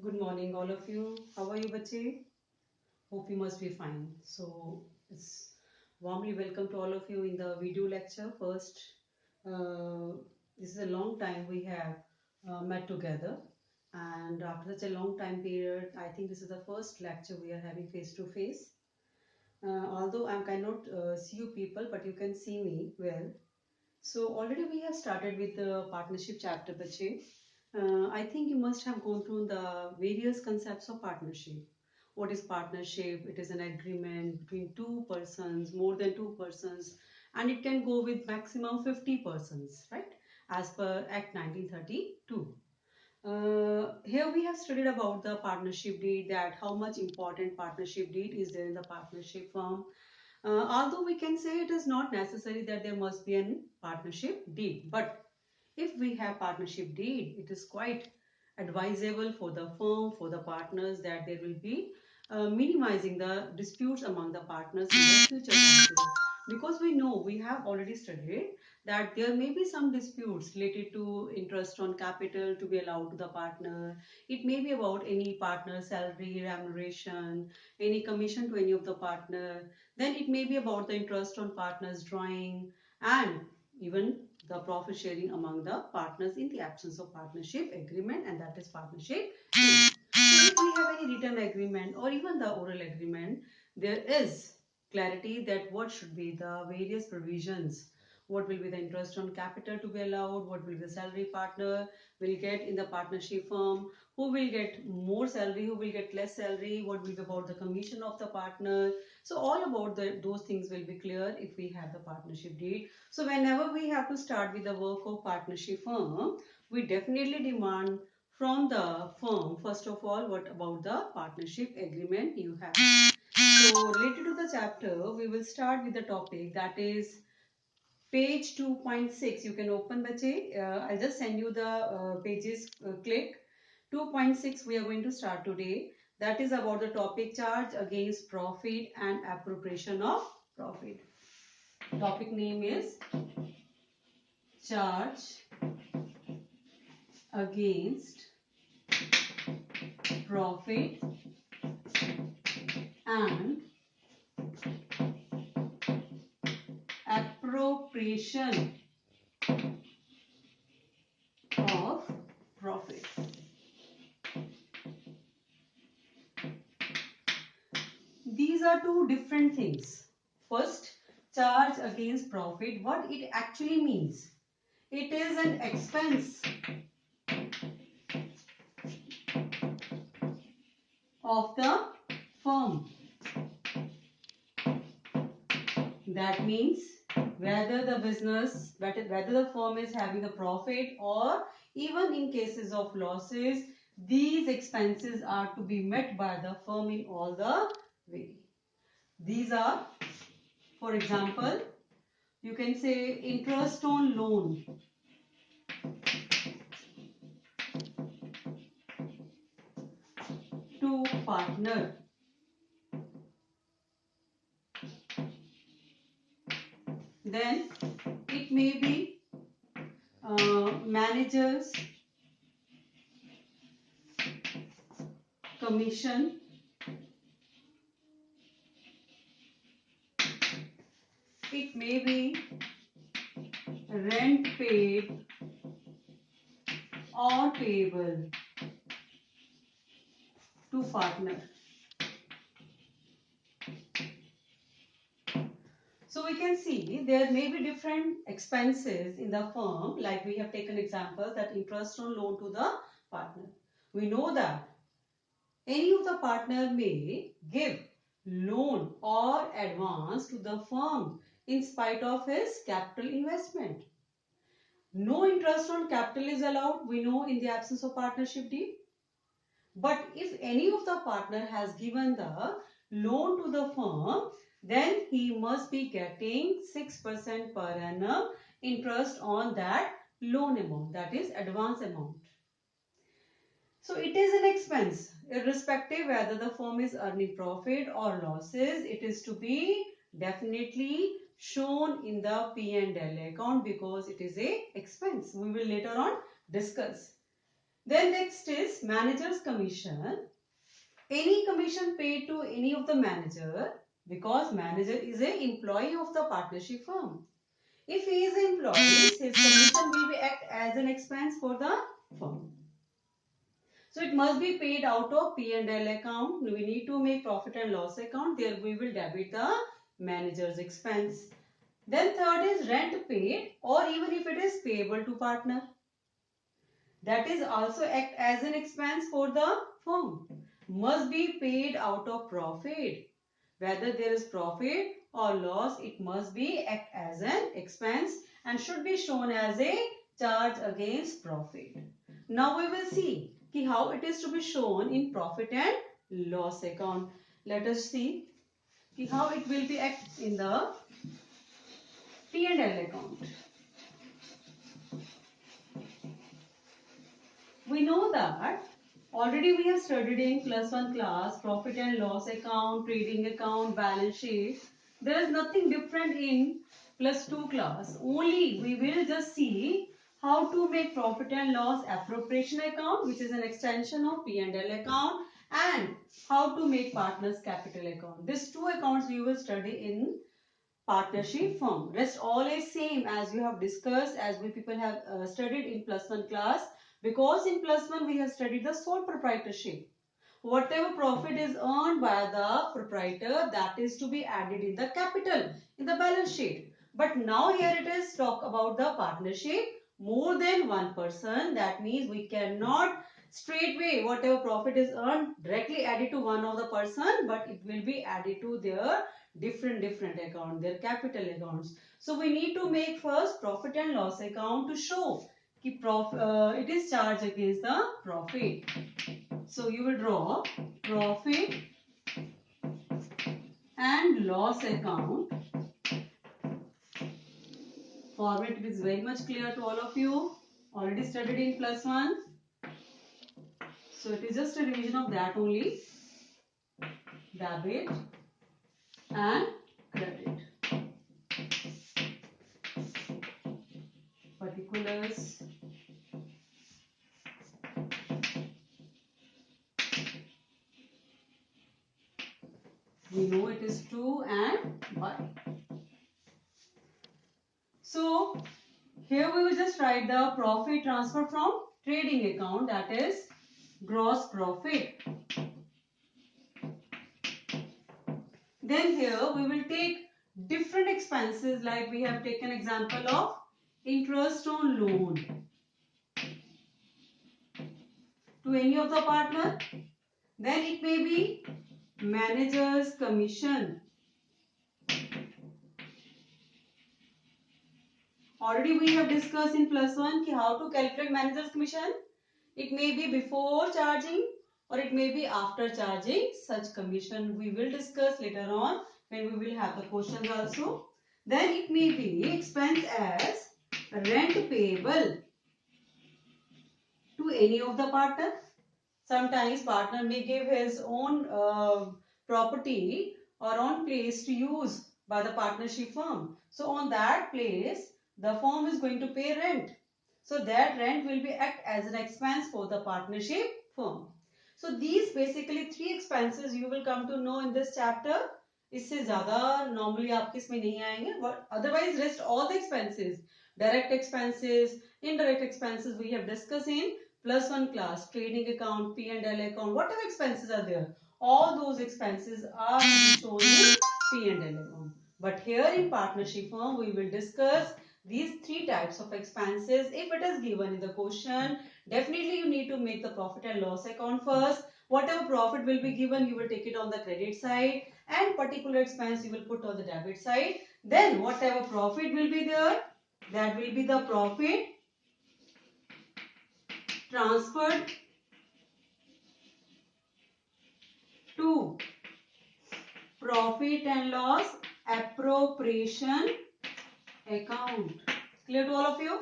Good morning, all of you. How are you, bache? Hope you must be fine. So, it's warmly welcome to all of you in the video lecture. First, uh, this is a long time we have met together, and after such a long time period, I think this is the first lecture we are having face to face. Although I cannot see you people, but you can see me well. So already we have started with the partnership chapter, Bache. I think you must have gone through the various concepts of partnership. What is partnership? It is an agreement between two persons, more than two persons, and it can go with maximum 50 persons, right? As per Act 1932. Here we have studied about the partnership deed, that how much important partnership deed is there in the partnership firm. Although we can say it is not necessary that there must be a partnership deed, but if we have partnership deed, it is quite advisable for the firm, for the partners, that there will be minimizing the disputes among the partners in the future time period. Because we know, we have already studied that there may be some disputes related to interest on capital to be allowed to the partner. It may be about any partner salary, remuneration, any commission to any of the partner. Then it may be about the interest on partners drawing, and even the profit sharing among the partners in the absence of partnership agreement, and that is partnership deed. So if we have any written agreement or even the oral agreement, there is clarity that what should be the various provisions, what will be the interest on capital to be allowed, what will be the salary partner will get in the partnership firm, who will get more salary, who will get less salary, what will be about the commission of the partner. So all about those things will be clear if we have the partnership deed. So whenever we have to start with the work of partnership firm, we definitely demand from the firm, first of all, what about the partnership agreement you have. So related to the chapter, we will start with the topic, that is page 2.6. You can open, bache. I'll just send you the pages. Click 2.6. We are going to start today. That is about the topic charge against profit and appropriation of profit. Topic name is charge against profit and appropriation of profit. These are two different things. First, charge against profit, what it actually means. It is an expense of the firm. That means whether the business, whether the firm is having a profit, or even in cases of losses, these expenses are to be met by the firm in all the way. These are, for example, you can say interest on loan, to partner. Then it may be managers commission, it may be rent paid or payable to partner. So we can see there may be different expenses in the firm, like we have taken example that interest on loan to the partner. We know that any of the partner may give loan or advance to the firm in spite of his capital investment. No interest on capital is allowed, we know, in the absence of partnership deed. But if any of the partner has given the loan to the firm, then he must be getting 6% per annum interest on that loan amount, that is advance amount. So it is an expense, irrespective whether the firm is earning profit or losses. It is to be definitely shown in the P&L account because it is a expense. We will later on discuss. Then next is manager's commission. Any commission paid to any of the manager, because manager is an employee of the partnership firm. If he is an employee, his commission will be act as an expense for the firm. So it must be paid out of P&L account. We need to make profit and loss account. There we will debit the manager's expense. Then third is rent paid, or even if it is payable to partner. That is also act as an expense for the firm. Must be paid out of profit. Whether there is profit or loss, it must be act as an expense and should be shown as a charge against profit. Now we will see how it is to be shown in profit and loss account. Let us see how it will be act in the P&L account. We know that already we have studied in +1 class profit and loss account, trading account, balance sheet. There is nothing different in +2 class. Only we will just see how to make profit and loss appropriation account, which is an extension of P&L account, and how to make partners capital account. These two accounts we will study in partnership firm. Rest all is same as you have discussed, as we people have studied in +1 class, because in +1 we have studied the sole proprietorship. Whatever profit is earned by the proprietor, that is to be added in the capital, in the balance sheet. But now here it is talk about the partnership, more than one person. That means we cannot straightway whatever profit is earned directly added to one of the person, but it will be added to their different account, their capital accounts. So we need to make first profit and loss account to show it is charged against the profit. So you will draw profit and loss account. Format is very much clear to all of you. Already studied in +1. So it is just a revision of that only. Debit and credit. Particulars. We know it is to and by. So here we will just write the profit transfer from trading account, that is gross profit. Then here we will take different expenses, like we have taken example of interest on loan to any of the partner. Then it may be manager's commission. Already we have discussed in +1 how to calculate manager's commission. It may be before charging or it may be after charging such commission. We will discuss later on when we will have the questions also. Then it may be expense as rent payable to any of the partner. Sometimes partner may give his own property or own place to use by the partnership firm. So on that place, the firm is going to pay rent. So that rent will be act as an expense for the partnership firm. So these basically 3 expenses you will come to know in this chapter. इससे ज़्यादा normally आपके इसमें नहीं आएंगे. But otherwise rest all the expenses, direct expenses, indirect expenses we have discussed in +1 class, trading account, P&L account, whatever expenses are there, all those expenses are shown in P&L account. But here in partnership firm, we will discuss these 3 types of expenses. If it is given in the question, definitely you need to make the profit and loss account first. Whatever profit will be given, you will take it on the credit side, and particular expense you will put on the debit side. Then whatever profit will be there, that will be the profit transferred to profit and loss appropriation account. Clear to all of you?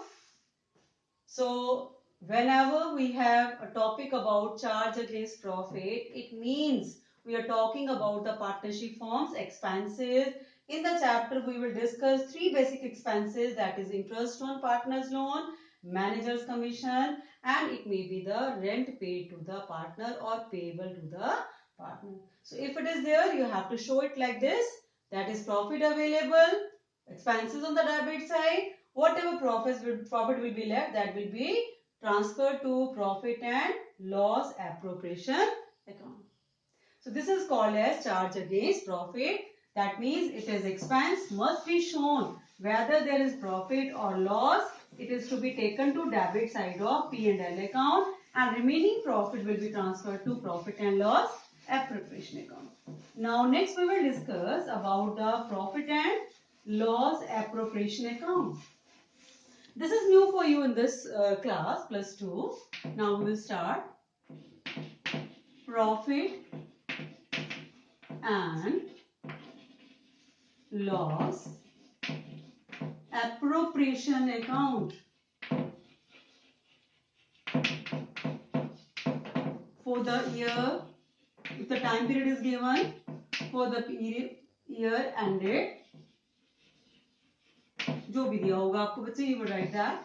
So whenever we have a topic about charge against profit, it means we are talking about the partnership firm's expenses. In the chapter we will discuss 3 basic expenses, that is interest on partner's loan, manager's commission, and it may be the rent paid to the partner or payable to the partner. So if it is there, you have to show it like this. That is profit available, expenses on the debit side, whatever profit will be left, that will be transferred to profit and loss appropriation account. So this is called as charge against profit. That means it is expense must be shown whether there is profit or loss. It is to be taken to debit side of P&L account, and remaining profit will be transferred to profit and loss appropriation account. Now next we will discuss about the profit and loss appropriation account. This is new for you in this class +2. Now we will start profit and loss appropriation account. For the year, if the time period is given, for the year ended, जो भी दिया होगा आपको बच्चे, you will write that.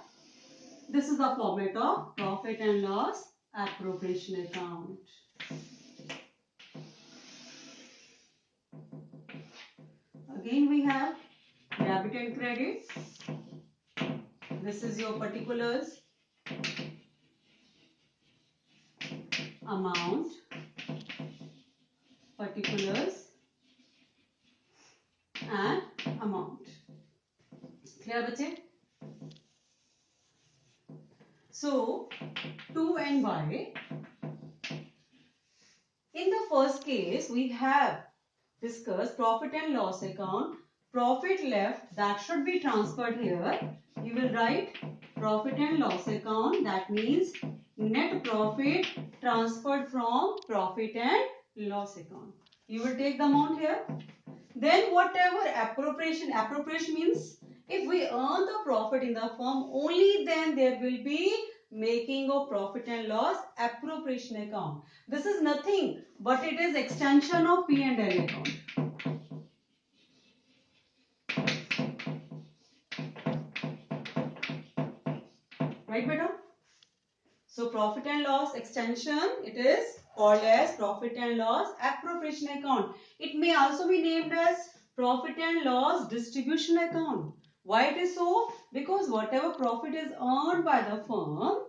This is the format of profit and loss appropriation account. Again we have debit and credit. This is your particulars, amount, particulars and amount. Clear बच्चे? So to and by. In the first case, we have discussed profit and loss account. Profit left, that should be transferred here. You will write profit and loss account. That means net profit transferred from profit and loss account. You will take the amount here. Then whatever appropriation means if we earn the profit in the firm, only then there will be making of profit and loss appropriation account. This is nothing but it is extension of P&L account. Right, beta? So profit and loss extension, it is called as profit and loss appropriation account. It may also be named as profit and loss distribution account. Why it is so? Because whatever profit is earned by the firm,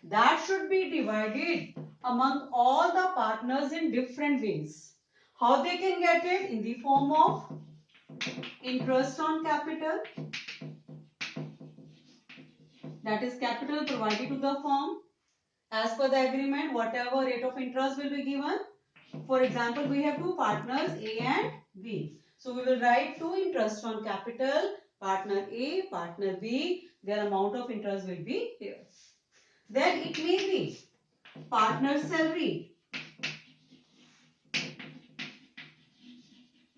that should be divided among all the partners in different ways. How they can get it? In the form of interest on capital. That is capital provided to the firm. As per the agreement, whatever rate of interest will be given. For example, we have two partners A and B. So we will write two interest on capital, partner A, partner B. Their amount of interest will be here. Then it may be partner salary.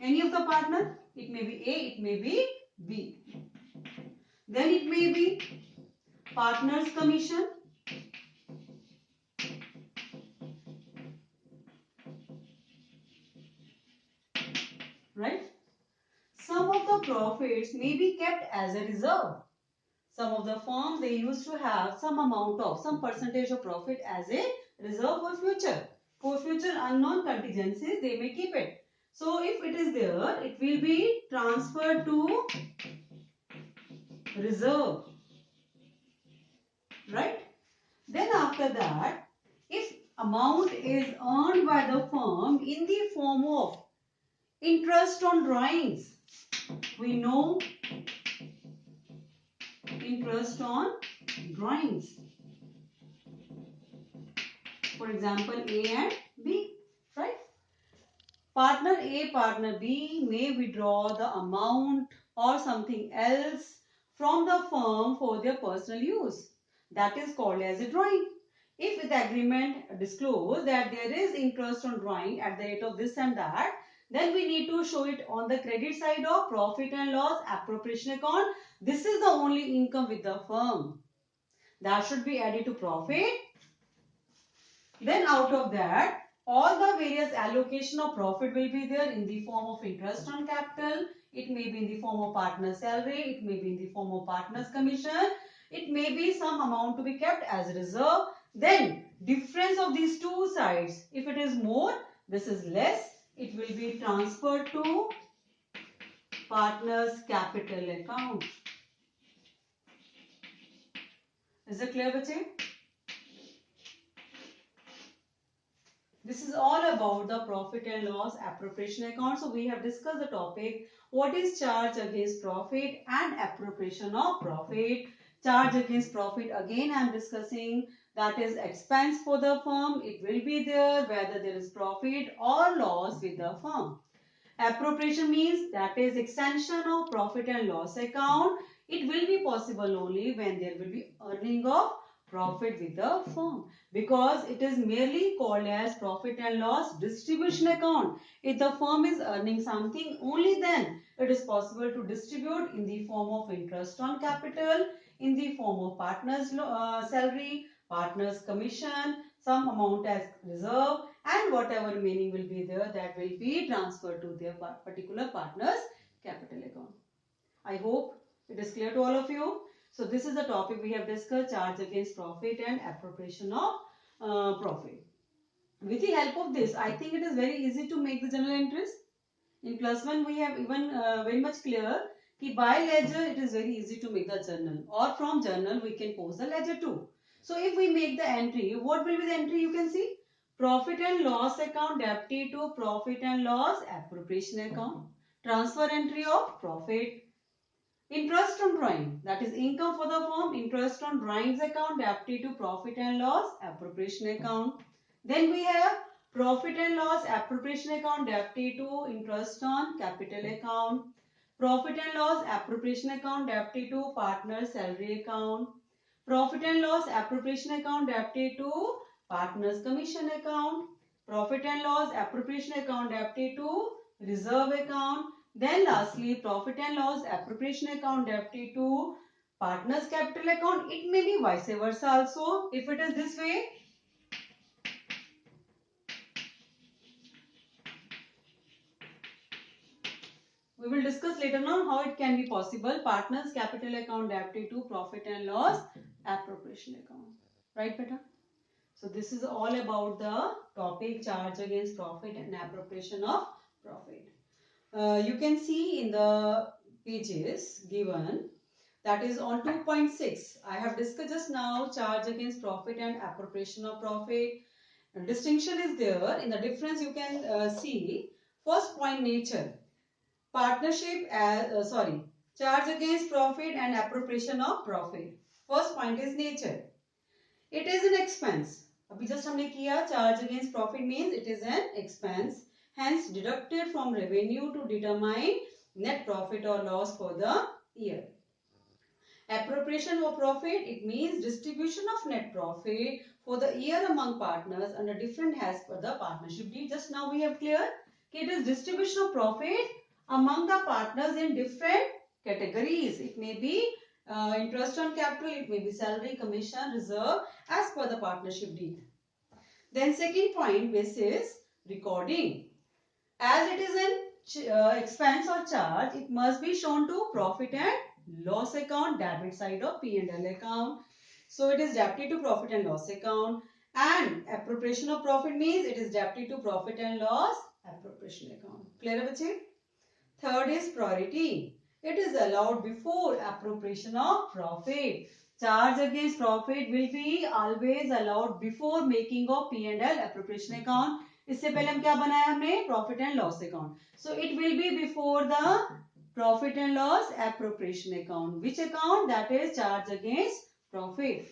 Any of the partner, it may be A, it may be B. Then it may be partner's commission. Right? Some of the profits may be kept as a reserve. Some of the firms, they used to have some amount of, some percentage of profit as a reserve for future. For future unknown contingencies, they may keep it. So if it is there, it will be transferred to reserve. Right? Then after that, if amount is earned by the firm in the form of interest on drawings, we know interest on drawings. For example, A and B, right? Partner A, partner B may withdraw the amount or something else from the firm for their personal use. That is called as a drawing. If the agreement disclose that there is interest on drawing at the rate of this and that, then we need to show it on the credit side of profit and loss appropriation account. This is the only income with the firm. That should be added to profit. Then out of that, all the various allocation of profit will be there in the form of interest on capital. It may be in the form of partner salary. It may be in the form of partner's commission. it may be some amount to be kept as reserve. Then difference of these two sides, if it is more, this is less, it will be transferred to partners capital account. Is it clear, bache? This is all about the profit and loss appropriation account. So we have discussed the topic, what is charge against profit and appropriation of profit. Charge against profit, again I am discussing, that is expense for the firm. It will be there whether there is profit or loss with the firm. Appropriation means that is extension of profit and loss account. It will be possible only when there will be earning of profit with the firm, because it is merely called as profit and loss distribution account. If the firm is earning something, only then it is possible to distribute in the form of interest on capital, in the form of partners salary, partners commission, some amount as reserve, and whatever remaining will be there, that will be transferred to their particular partner's capital account. I hope it is clear to all of you. So this is the topic we have discussed, charge against profit and appropriation of profit. With the help of this, I think it is very easy to make the journal entries. In plus one, we have even very much clear कि by ledger it is very easy to make the journal, or from journal we can post the ledger too. So if we make the entry, what will be the entry? You can see profit and loss account debted to profit and loss appropriation account, transfer entry of profit. Interest on drawing, that is income for the firm, interest on drawings account debted to profit and loss appropriation account. Then we have profit and loss appropriation account debted to interest on capital account. Profit and loss appropriation account debted to partner salary account. Profit and loss appropriation account debted to partners commission account. Profit and loss appropriation account debted to reserve account. Then lastly, profit and loss appropriation account debted to partners capital account. It may be vice versa also. If it is this way, we will discuss later on how it can be possible. Partners capital account debted to profit and loss appropriation account. Right, beta? So this is all about the topic charge against profit and appropriation of profit. You can see in the pages given, that is on 2.6. I have discussed just now charge against profit and appropriation of profit. A distinction is there. In the difference you can see, first point, nature. Partnership as charge against profit and appropriation of profit. First point is nature. It is an expense. अभी just हमने किया, charge against profit means it is an expense, hence deducted from revenue to determine net profit or loss for the year. Appropriation of profit, it means distribution of net profit for the year among partners under different heads per the partnership deed. Just now we have clear that it is distribution of profit among the partners in different categories. It may be interest on capital, it may be salary, commission, reserve as per the partnership deed. Then second point, this is recording. As it is an expense or charge, it must be shown to profit and loss account, debit side of P&L account. So it is debited to profit and loss account, and appropriation of profit means it is debited to profit and loss appropriation account. Clear bache? Third is priority. It is allowed before appropriation of profit. Charge against profit will be always allowed before making of P&L appropriation account. इससे पहले हम क्या बनाया हमने? Profit and loss account. So it will be before the profit and loss appropriation account. Which account? That is charge against profit.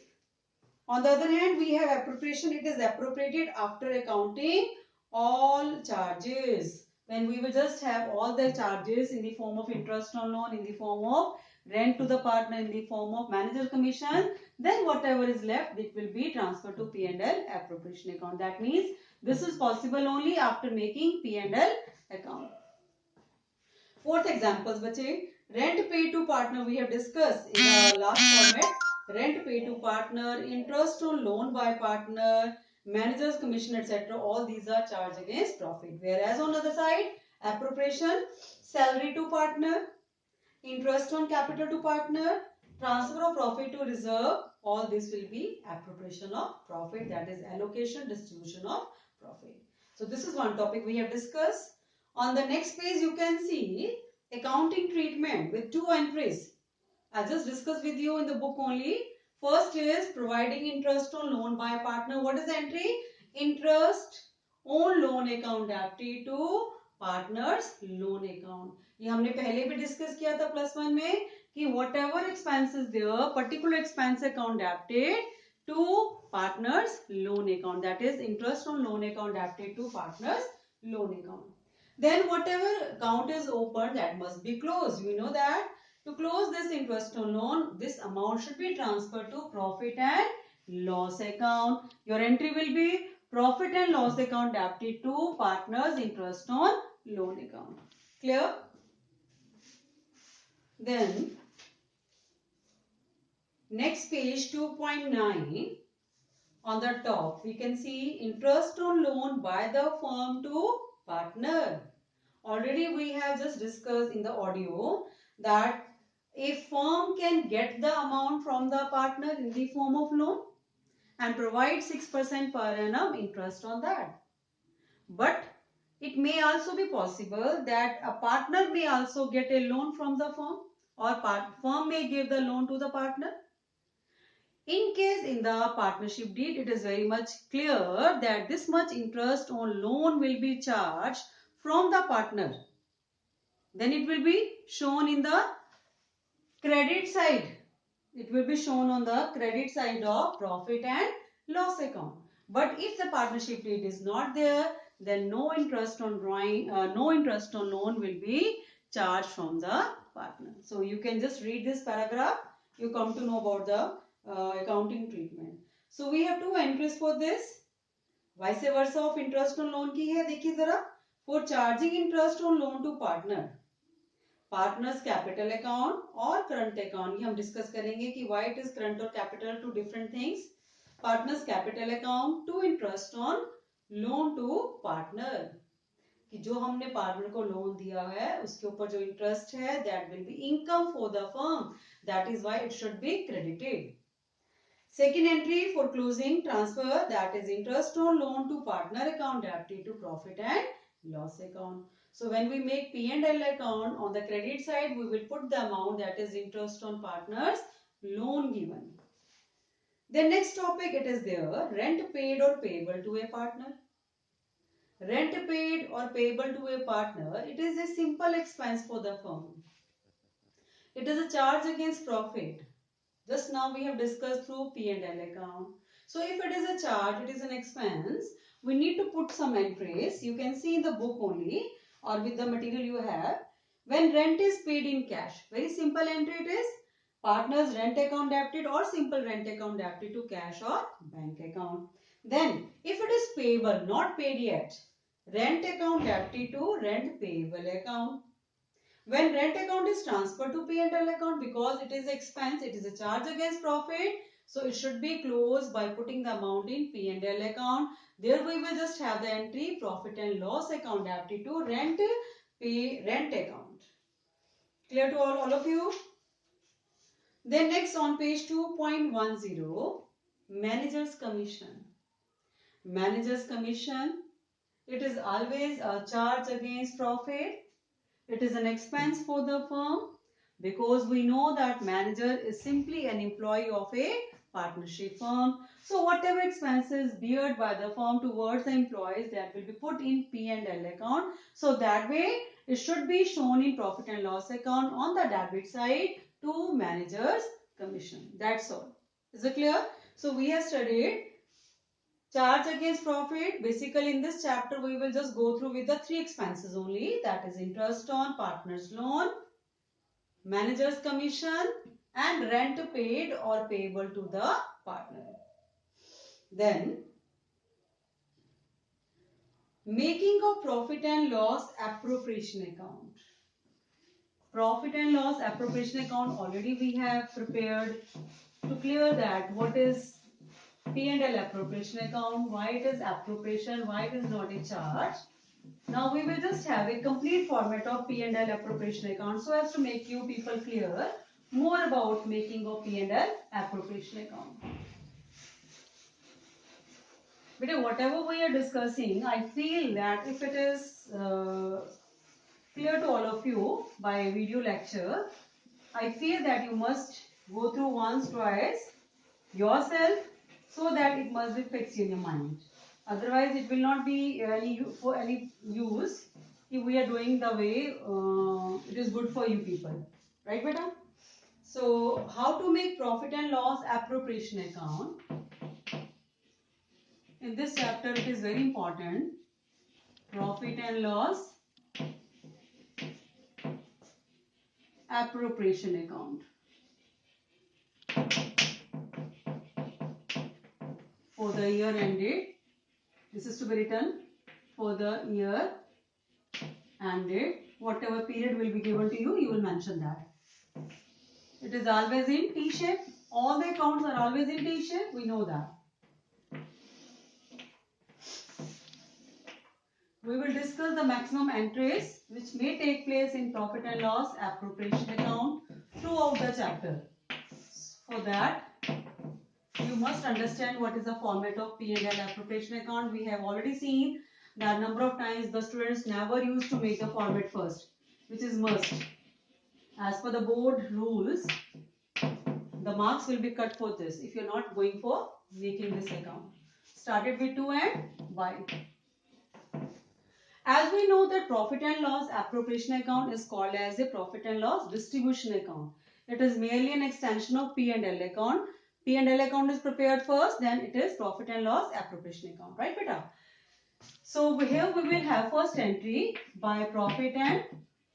On the other hand, we have appropriation. It is appropriated after accounting all charges. When we will just have all the charges in the form of interest on loan, in the form of rent to the partner, in the form of manager commission, then whatever is left, it will be transferred to P&L appropriation account. That means this is possible only after making P&L account. Fourth examples, bache. Rent paid to partner we have discussed in the last format. Rent paid to partner, interest on loan by partner, manager's commission, etc. All these are charged against profit. Whereas on the other side, appropriation, salary to partner, interest on capital to partner, transfer of profit to reserve, all this will be appropriation of profit, that is allocation, distribution of profit. So this is one topic we have discussed. On the next page you can see accounting treatment with two entries. I just discussed with you in the book only. First is providing interest on loan by a partner. What is the entry? Interest on loan account debited to partners loan account. ये हमने पहले भी discuss किया था +1 में कि whatever expenses there, particular expense account debited to partners loan account. That is interest on loan account debited to partners loan account. Then whatever account is open, that must be closed. We know that to close this interest on loan, this amount should be transferred to profit and loss account. Your entry will be profit and loss account debited to partners interest on loan account. Clear? Then next page 2.9, on the top we can see interest on loan by the firm to partner. Already we have just discussed in the audio that a firm can get the amount from the partner in the form of loan and provide 6% per annum interest on that. But it may also be possible that a partner may also get a loan from the firm, or firm may give the loan to the partner. In case in the partnership deed, it is very much clear that this much interest on loan will be charged from the partner. Then it will be shown in the credit side. It will be shown on the credit side of profit and loss account. But if the partnership deed is not there, then no interest on loan will be charged from the partner. So you can just read this paragraph. You come to know about the accounting treatment. So we have two entries for this. Vice versa of interest on loan की है, देखिए जरा. For charging interest on loan to partner, partners capital account और current account, ये हम discuss करेंगे कि why it is current और capital two different things. Partners capital account to interest on loan to partner, कि जो हमने पार्टनर को लोन दिया है उसके ऊपर जो इंटरेस्ट है that will be income for the firm, that is why it should be credited. Second entry for closing transfer, that is interest on loan to partner account debited to profit and loss account. So when we make P&L account, on the credit side we will put the amount that is interest on partners loan given. Then next topic it is there, rent paid or payable to a partner. Rent paid or payable to a partner, it is a simple expense for the firm. It is a charge against profit. Just now we have discussed through P&L account. So if it is a charge, it is an expense, we need to put some entries. You can see in the book only or with the material you have. When rent is paid in cash, very simple entry it is. Partners rent account debited or simple rent account debited to cash or bank account. Then if it is payable, not paid yet, rent account debited to rent payable account. When rent account is transferred to P&L account, because it is expense, it is a charge against profit. So it should be closed by putting the amount in P&L account. There we will just have the entry profit and loss account debited to rent account. Clear to all of you? Then next on page 2.10, manager's commission. Manager's commission, it is always a charge against profit. It is an expense for the firm because we know that manager is simply an employee of a partnership firm. So whatever expenses beared by the firm towards the employees, that will be put in P&L account. So that way it should be shown in profit and loss account on the debit side to manager's commission. That's all. Is it clear? So we have studied charge against profit. Basically in this chapter we will just go through with the three expenses only, that is interest on partner's loan, manager's commission and rent paid or payable to the partner. Then making of profit and loss appropriation account. Profit and loss appropriation account already we have prepared. To clear that, what is P&L appropriation account, why it is appropriation, why it is not a charge. Now we will just have a complete format of P&L appropriation account so as to make you people clear more about making of P&L appropriation account. But whatever we are discussing, I feel that if it is clear to all of you by video lecture, I feel that you must go through once, twice yourself so that it must be fixed in your mind. Otherwise, it will not be for any use if we are doing the way it is good for you people. Right, beta? So, how to make profit and loss appropriation account? In this chapter, it is very important. Profit and loss appropriation account. For the year ended, this is to be written for the year ended. Whatever period will be given to you, you will mention that. It is always in T shape. All the accounts are always in T shape. We know that. We will discuss the maximum entries which may take place in profit and loss appropriation account throughout the chapter. For that, you must understand what is the format of P&L appropriation account. We have already seen that number of times the students never used to make the format first, which is must. As per the board rules, the marks will be cut for this if you are not going for making this account. Started with 2 and why. As we know that profit and loss appropriation account is called as a profit and loss distribution account. It is merely an extension of P&L account. P&L account is prepared first, then it is profit and loss appropriation account. Right, beta? So here we will have first entry by profit and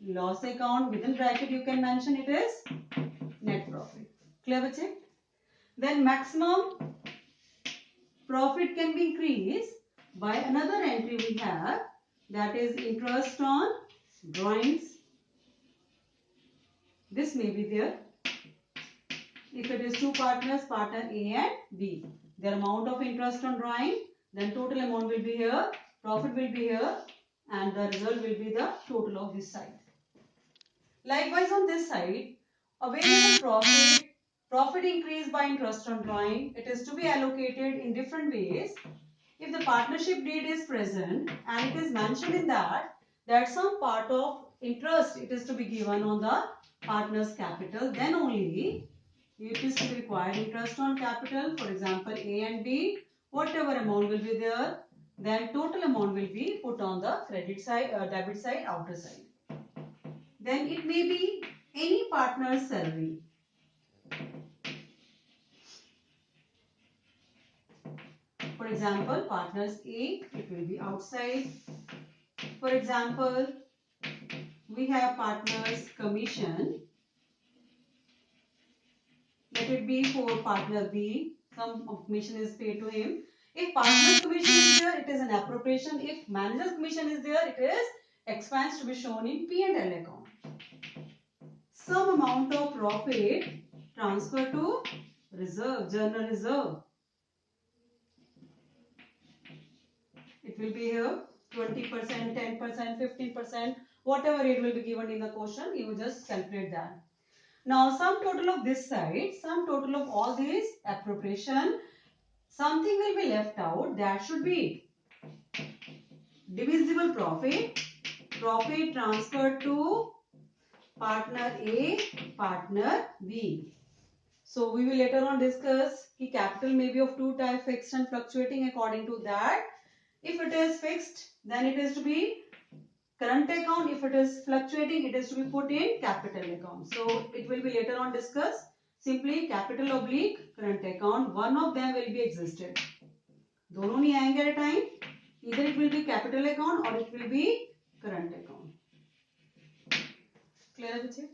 loss account. Within bracket you can mention it is net profit. Clear, bache? Then maximum profit can be increased by another entry we have, that is interest on drawings. This may be there. If it is two partners, partner A and B, their amount of interest on drawing, then total amount will be here, profit will be here, and the result will be the total of this side. Likewise on this side, available profit increased by interest on drawing, it is to be allocated in different ways. If the partnership deed is present and it is mentioned in that some part of interest it is to be given on the partner's capital, then only it is to be required interest on capital. For example, A and B, whatever amount will be there, then total amount will be put on the credit side, debit side, outer side. Then it may be any partner's salary. For example, partners A, it will be outside. For example, we have partners commission. Let it be for partner B, some commission is paid to him. If partner's commission is there, it is an appropriation. If manager's commission is there, it is expense to be shown in P&L account. Some amount of profit transfer to reserve, general reserve. It will be here 20%, 10%, 15%, whatever it will be given in the question, you just calculate that. Now, sum total of this side, sum total of all these appropriation, something will be left out. That should be divisible profit, profit transferred to partner A, partner B. So, we will later on discuss that capital may be of two types, fixed and fluctuating. According to that, if it is fixed, then it is to be current account. If it is fluctuating, it is to be put in capital account. So, it will be later on discussed. Simply capital oblique current account, one of them will be existed. दोनों नहीं आएंगे at a time. Either it will be capital account or it will be current account. Clear, बच्चे?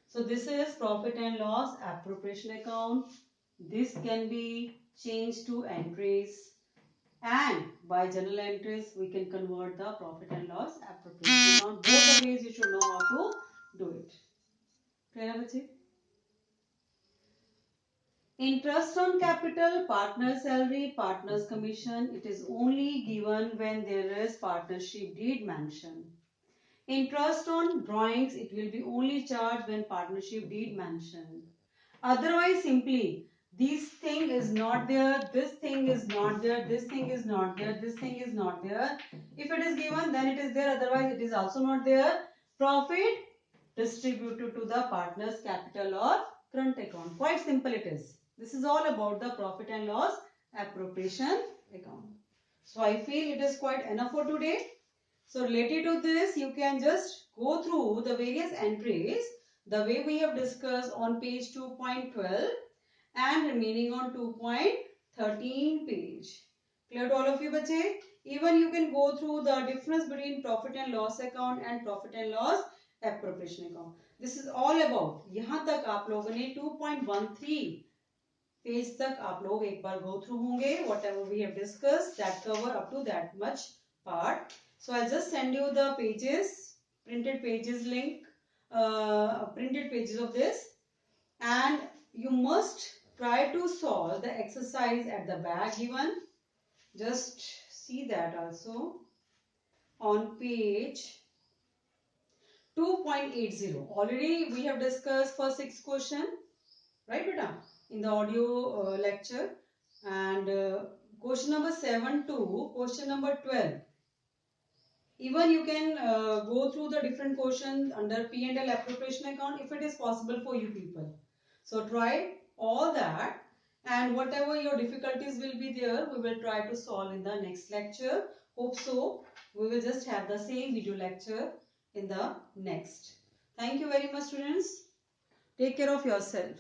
So this is profit and loss appropriation account. This can be changed to entries, and by journal entries we can convert the profit and loss appropriation account. Both the ways you should know how to do it. Clear, बच्चे? Interest on capital, partner salary, partner's commission, it is only given when there is partnership deed mentioned. Interest on drawings, it will be only charged when partnership deed mentioned. Otherwise, simply, this thing is not there, this thing is not there, this thing is not there, this thing is not there. If it is given, then it is there, otherwise it is also not there. Profit distributed to the partner's capital or current account. Quite simple it is. This is all about the profit and loss appropriation account. So I feel it is quite enough for today. So related to this, you can just go through the various entries the way we have discussed on page 2.12 and remaining on 2.13 page. Clear to all of you, bache? Even you can go through the difference between profit and loss account and profit and loss appropriation account. This is all about. यहाँ तक आप लोगों ने 2.13 page तक आप लोग एक बार go through होंगे. Whatever we have discussed, that cover up to that much part. So I'll just send you the pages, printed pages link, printed pages of this, and you must try to solve the exercise at the back given. Just see that also on page 2.80. Already we have discussed for 6 question, right beta, in the audio lecture, and question number 7 to question number 12. Even you can go through the different questions under P&L appropriation account if it is possible for you people. So try all that, and whatever your difficulties will be there, we will try to solve in the next lecture. Hope so. We will just have the same video lecture in the next. Thank you very much, students. Take care of yourself.